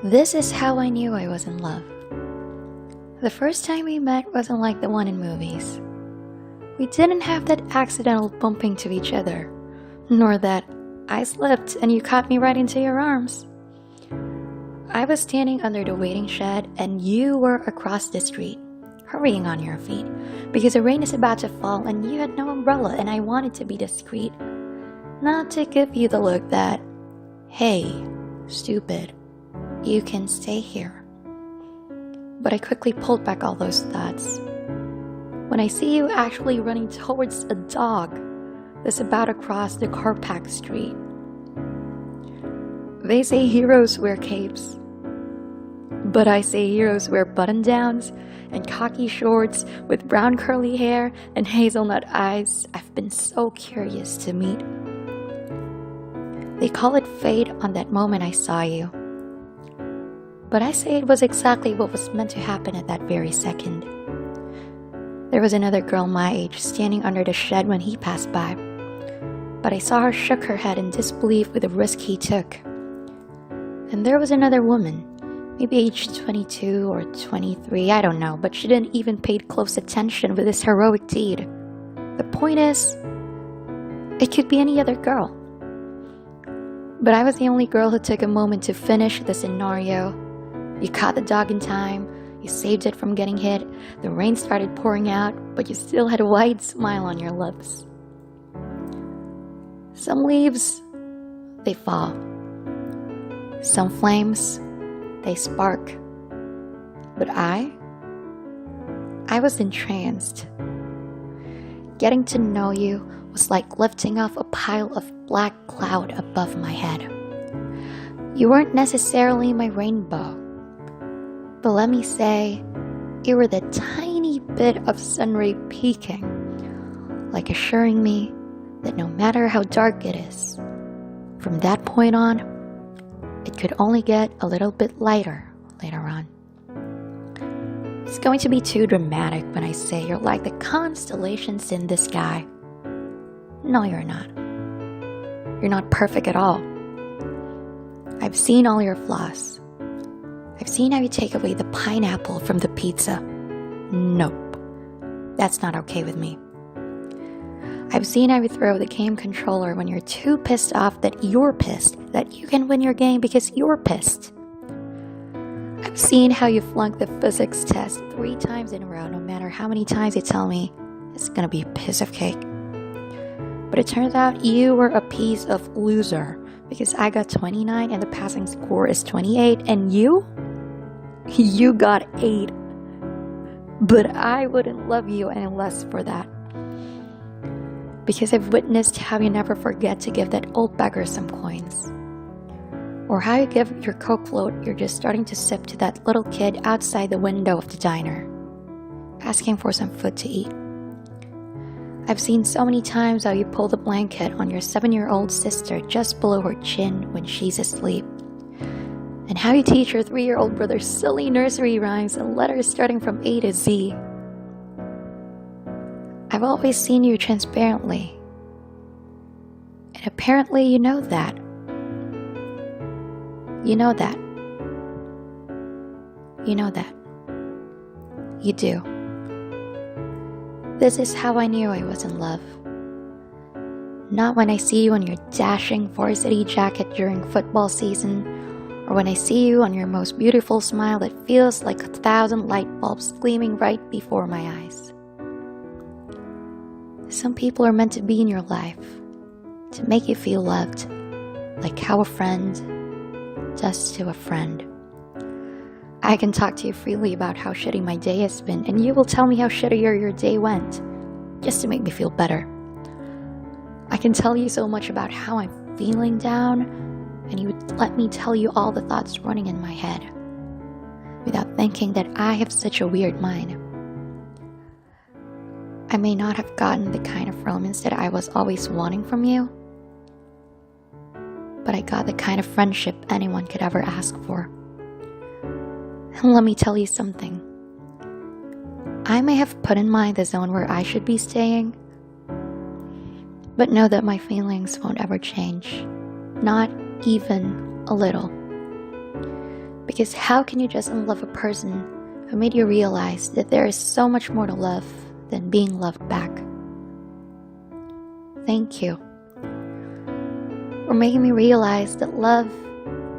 This is how I knew I was in love. The first time we met wasn't like the one in movies. We didn't have that accidental bumping to each other, nor that I slipped and you caught me right into your arms. I was standing under the waiting shed and you were across the street, hurrying on your feet, because the rain is about to fall and you had no umbrella and I wanted to be discreet, not to give you the look that, hey, stupid, you can stay here. But I quickly pulled back all those thoughts. When I see you actually running towards a dog that's about to cross the car-packed street. They say heroes wear capes, but I say heroes wear button-downs and khaki shorts with brown curly hair and hazelnut eyes I've been so curious to meet. They call it fate on that moment I saw you. But I say it was exactly what was meant to happen at that very second. There was another girl my age standing under the shed when he passed by, but I saw her shook her head in disbelief with the risk he took. And there was another woman, maybe aged 22 or 23, I don't know, but she didn't even pay close attention with this heroic deed. The point is, it could be any other girl. But I was the only girl who took a moment to finish the scenario. You caught the dog in time, you saved it from getting hit, the rain started pouring out, but you still had a wide smile on your lips. Some leaves, they fall. Some flames, they spark. But I was entranced. Getting to know you was like lifting off a pile of black cloud above my head. You weren't necessarily my rainbow, but let me say, you were the tiny bit of sun ray peeking, like assuring me that no matter how dark it is, from that point on, it could only get a little bit lighter later on. It's going to be too dramatic when I say you're like the constellations in the sky. No, you're not. You're not perfect at all. I've seen all your flaws. I've seen how you take away the pineapple from the pizza. Nope. That's not okay with me. I've seen how you throw the game controller when you're too pissed off that you're pissed, that you can win your game because you're pissed. I've seen how you flunk the physics test 3 times in a row, no matter how many times you tell me it's gonna be a piece of cake. But it turns out you were a piece of loser because I got 29 and the passing score is 28 and you got 8. But I wouldn't love you any less for that. Because I've witnessed how you never forget to give that old beggar some coins. Or how you give your Coke float you're just starting to sip to that little kid outside the window of the diner, asking for some food to eat. I've seen so many times how you pull the blanket on your 7-year-old sister just below her chin when she's asleep. And how you teach your 3-year-old brother silly nursery rhymes and letters starting from A to Z. I've always seen you transparently. And apparently you know that. You know that. You know that. You do. This is how I knew I was in love. Not when I see you in your dashing varsity jacket during football season, or when I see you on your most beautiful smile that feels like 1,000 light bulbs gleaming right before my eyes. Some people are meant to be in your life, to make you feel loved, like how a friend does to a friend. I can talk to you freely about how shitty my day has been, and you will tell me how shittier your day went, just to make me feel better. I can tell you so much about how I'm feeling down, and you would let me tell you all the thoughts running in my head, without thinking that I have such a weird mind. I may not have gotten the kind of romance that I was always wanting from you, but I got the kind of friendship anyone could ever ask for. And let me tell you something. I may have put in mind the zone where I should be staying, but know that my feelings won't ever change, not even a little. Because how can you just unlove a person who made you realize that there is so much more to love than being loved back? Thank you for making me realize that love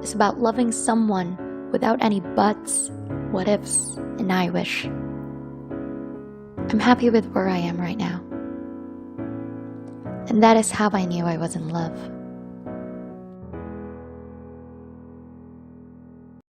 is about loving someone without any buts, what ifs, and I wish. I'm happy with where I am right now. And that is how I knew I was in love.